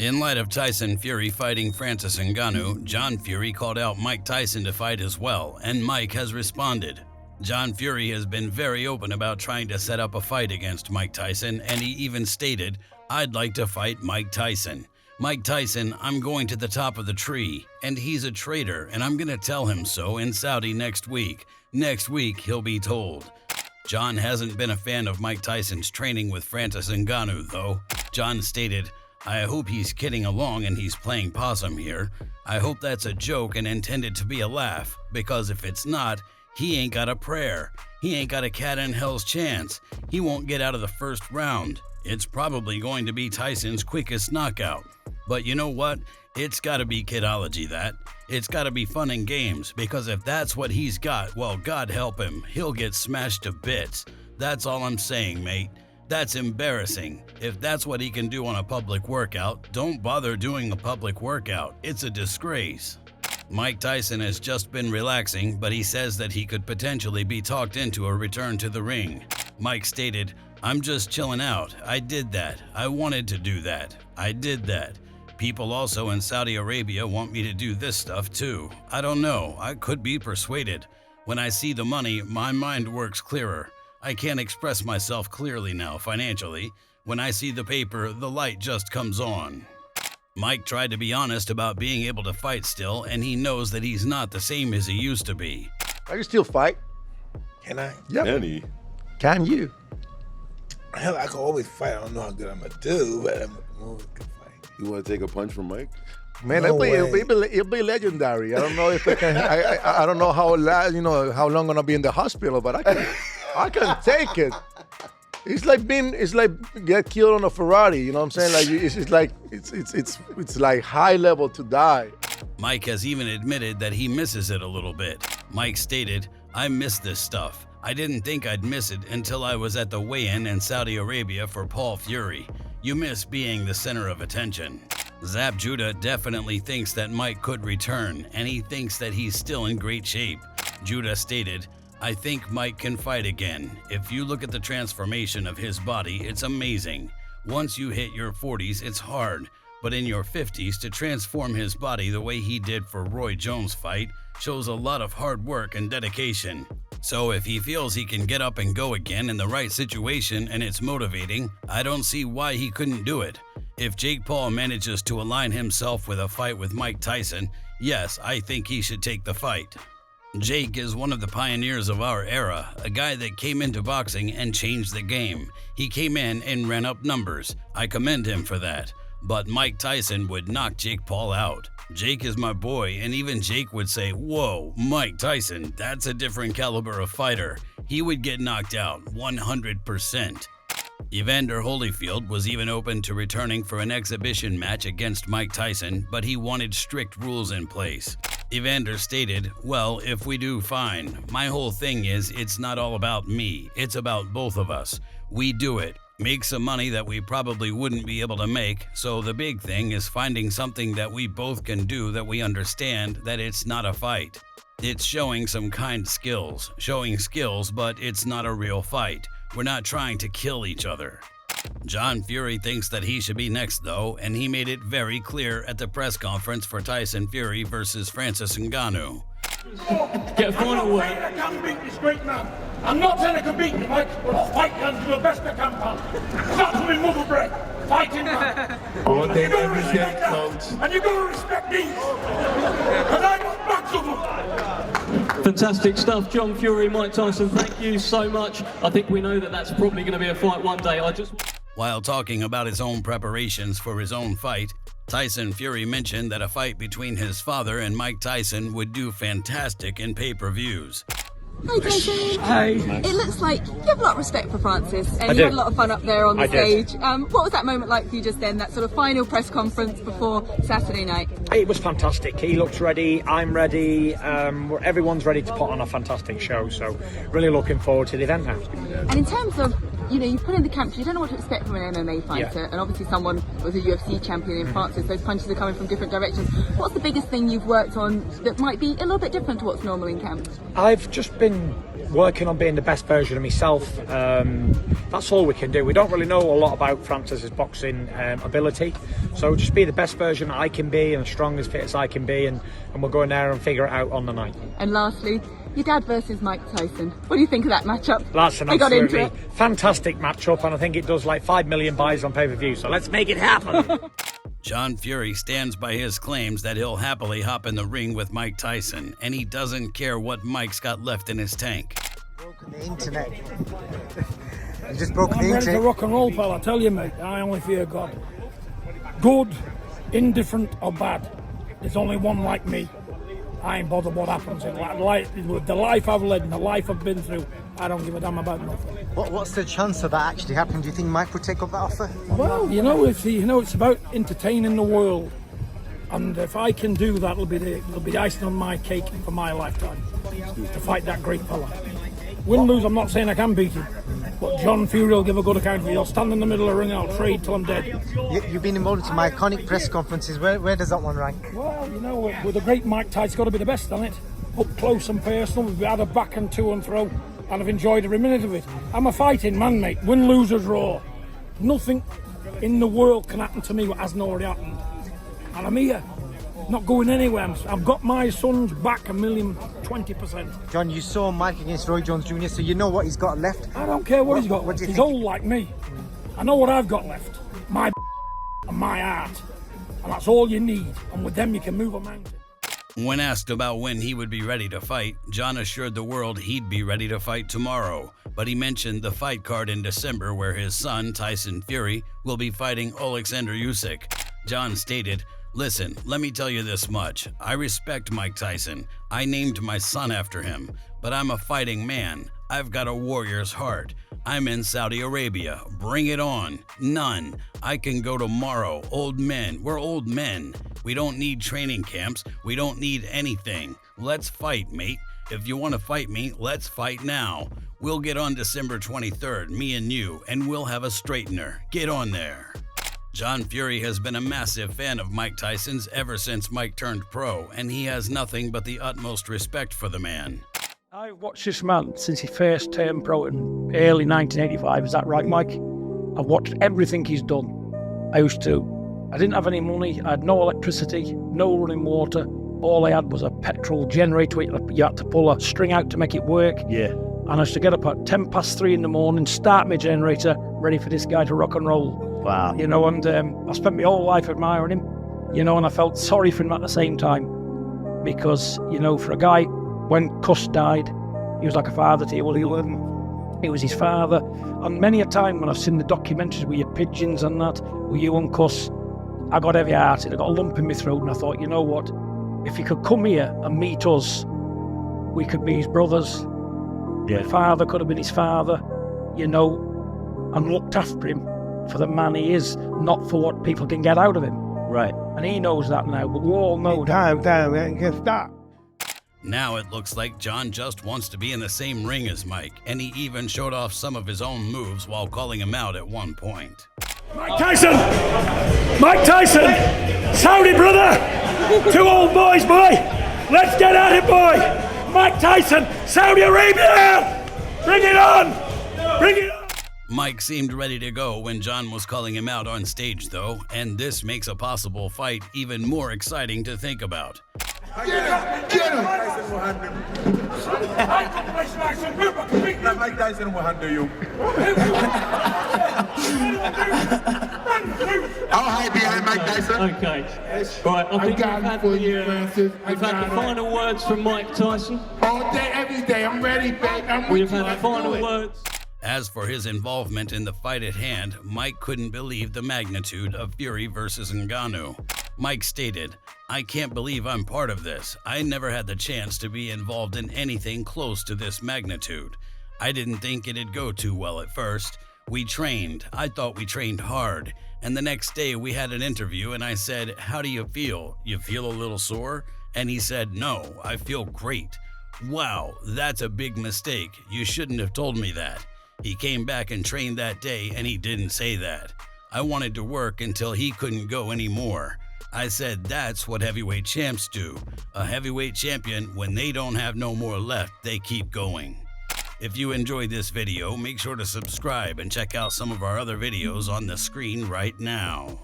In light of Tyson Fury fighting Francis Ngannou, John Fury called out Mike Tyson to fight as well, and Mike has responded. John Fury has been very open about trying to set up a fight against Mike Tyson, and he even stated, "I'd like to fight Mike Tyson. Mike Tyson, I'm going to the top of the tree, and he's a traitor, and I'm going to tell him so in Saudi next week. Next week, he'll be told." John hasn't been a fan of Mike Tyson's training with Francis Ngannou, though. John stated, "I hope he's kidding along and he's playing possum here. I hope that's a joke and intended to be a laugh, because if it's not, he ain't got a prayer. He ain't got a cat in hell's chance. He won't get out of the first round. It's probably going to be Tyson's quickest knockout. But you know what? It's gotta be kidology, that. It's gotta be fun and games, because if that's what he's got, well, God help him, he'll get smashed to bits. That's all I'm saying, mate. That's embarrassing. If that's what he can do on a public workout, don't bother doing a public workout. It's a disgrace." Mike Tyson has just been relaxing, but he says that he could potentially be talked into a return to the ring. Mike stated, "I'm just chilling out. I did that. I wanted to do that. I did that. People also in Saudi Arabia want me to do this stuff too. I don't know. I could be persuaded. When I see the money, my mind works clearer. I can't express myself clearly now financially. When I see the paper, the light just comes on." Mike tried to be honest about being able to fight still, and he knows that he's not the same as he used to be. I can still fight. Can I? Yep. Can he? Can you? Hell, I can always fight. I don't know how good I'm gonna do, but I'm always gonna fight. You want to take a punch from Mike? Man, No it'll be legendary. I don't know if I can. I don't know how long I'm gonna be in the hospital, but I can take it. It's like get killed on a Ferrari. You know what I'm saying? Like it's like high level to die. Mike has even admitted that he misses it a little bit. Mike stated, "I miss this stuff. I didn't think I'd miss it until I was at the weigh-in in Saudi Arabia for Paul Fury. You miss being the center of attention." Zab Judah definitely thinks that Mike could return, and he thinks that he's still in great shape. Judah stated, "I think Mike can fight again. If you look at the transformation of his body, it's amazing. Once you hit your 40s, it's hard, but in your 50s to transform his body the way he did for Roy Jones' fight shows a lot of hard work and dedication. So if he feels he can get up and go again in the right situation and it's motivating, I don't see why he couldn't do it. If Jake Paul manages to align himself with a fight with Mike Tyson, yes, I think he should take the fight." Jake is one of the pioneers of our era, a guy that came into boxing and changed the game. He came in and ran up numbers. I commend him for that. But Mike Tyson would knock Jake Paul out. Jake is my boy, and even Jake would say, "Whoa, Mike Tyson, that's a different caliber of fighter." He would get knocked out 100%. Evander Holyfield was even open to returning for an exhibition match against Mike Tyson, but he wanted strict rules in place. Evander stated, "Well, if we do, fine. My whole thing is it's not all about me. It's about both of us. We do it. Make some money that we probably wouldn't be able to make, so the big thing is finding something that we both can do that we understand that it's not a fight. It's showing some kind skills, but it's not a real fight. We're not trying to kill each other." John Fury thinks that he should be next though, and he made it very clear at the press conference for Tyson Fury versus Francis Ngannou. Get a final word. I can beat this great man. I'm not saying I can beat you, Mike, but I'll fight you and do the best I can, pal. Start to me, mother breath. Fighting man. You gotta respect that. And you gotta respect me. Because I got backs of them. Fantastic stuff, John Fury, Mike Tyson, thank you so much. I think we know that that's probably going to be a fight one day. While talking about his own preparations for his own fight, Tyson Fury mentioned that a fight between his father and Mike Tyson would do fantastic in pay-per-views. Hi Tyson. Hey. It looks like you have a lot of respect for Francis and you had a lot of fun up there on the stage. What was that moment like for you just then, that sort of final press conference before Saturday night? It was fantastic. He looks ready, I'm ready, everyone's ready to put on a fantastic show, so really looking forward to the event now. And in terms of you know, you've put in the camp, you don't know what to expect from an MMA fighter, and obviously someone who was a UFC champion in Francis, those punches are coming from different directions. What's the biggest thing you've worked on that might be a little bit different to what's normal in camp? I've just been working on being the best version of myself. That's all we can do. We don't really know a lot about Francis's boxing ability, so just be the best version I can be and as strong as fit as I can be, and we'll go in there and figure it out on the night. And lastly, your dad versus Mike Tyson. What do you think of that matchup? That's an absolutely fantastic matchup, and I think it does like 5 million buys on pay-per-view, so let's make it happen. John Fury stands by his claims that he'll happily hop in the ring with Mike Tyson, and he doesn't care what Mike's got left in his tank. Broken the internet. You just broken the I'm ready internet. to rock and roll, pal, I tell you, mate. I only fear God. Good, indifferent or bad. There's only one like me. I ain't bothered what happens in life. With the life I've led and the life I've been through, I don't give a damn about nothing. What's the chance of that actually happening? Do you think Mike would take up that offer? Well, it's about entertaining the world, and if I can do that, it'll be icing on my cake for my lifetime. To fight that great fella. Win, lose, I'm not saying I can beat him, but John Fury will give a good account of me. He'll stand in the middle of the ring, I'll trade till I'm dead. You've been involved in some iconic press conferences. Where does that one rank? Well, with the great Mike Tyson, it's got to be the best on it. Up close and personal, we've had a back and to and fro, and I've enjoyed every minute of it. I'm a fighting man, mate. Win, lose or draw. Nothing in the world can happen to me what hasn't already happened. And I'm here, not going anywhere. I've got my son's back 1,020%. John, you saw Mike against Roy Jones Jr., so you know what he's got left. I don't care what he's got What left. do you He's think? old like me. I know what I've got left. My and my heart. And that's all you need. And with them you can move a mountain. When asked about when he would be ready to fight, John assured the world he'd be ready to fight tomorrow. But he mentioned the fight card in December where his son, Tyson Fury, will be fighting Alexander Usyk. John stated, "Listen, let me tell you this much. I respect Mike Tyson. I named my son after him. But I'm a fighting man. I've got a warrior's heart. I'm in Saudi Arabia. Bring it on. None. I can go tomorrow. Old men. We're old men. We don't need training camps. We don't need anything. Let's fight, mate. If you want to fight me, let's fight now. We'll get on December 23rd, me and you, and we'll have a straightener. Get on there." John Fury has been a massive fan of Mike Tyson's ever since Mike turned pro, and he has nothing but the utmost respect for the man. I've watched this man since he first turned pro in early 1985. Is that right, Mike? I've watched everything he's done. I didn't have any money. I had no electricity, no running water. All I had was a petrol generator. You had to pull a string out to make it work. Yeah. And I used to get up at 3:10 in the morning, start my generator, ready for this guy to rock and roll. Wow. And I spent my whole life admiring him, and I felt sorry for him at the same time. Because, for a guy, when Cuss died, he was like a father to you. Well, he was his father. And many a time when I've seen the documentaries with your pigeons and that, with you and Cuss, I got heavy-hearted. I got a lump in my throat, and I thought, you know what? If he could come here and meet us, we could be his brothers. Yeah. My father could have been his father, and looked after him for the man he is, not for what people can get out of him. Right. And he knows that now, but we all know that. Damn, stop. Now it looks like John just wants to be in the same ring as Mike, and he even showed off some of his own moves while calling him out at one point. Mike Tyson! Mike Tyson! Saudi brother! 2 old boys, boy! Let's get at it, boy! Mike Tyson, Saudi Arabia! Bring it on! Bring it on! Mike seemed ready to go when John was calling him out on stage, though, and this makes a possible fight even more exciting to think about. Get him! Tyson will handle him. Mike Tyson will handle you. I'll hide behind Mike Tyson. Okay. Right, I think we've had the final words from Mike Tyson. All day, every day. I'm ready, babe. I'm with We've you. had the Let's do final it. words. As for his involvement in the fight at hand, Mike couldn't believe the magnitude of Fury versus Ngannou. Mike stated, "I can't believe I'm part of this. I never had the chance to be involved in anything close to this magnitude. I didn't think it'd go too well at first. We trained. I thought we trained hard. And the next day we had an interview and I said, 'How do you feel? You feel a little sore?' And he said, 'No, I feel great.' Wow, that's a big mistake. You shouldn't have told me that. He came back and trained that day, and he didn't say that. I wanted to work until he couldn't go anymore. I said that's what heavyweight champs do. A heavyweight champion, when they don't have no more left, they keep going. If you enjoyed this video, make sure to subscribe and check out some of our other videos on the screen right now.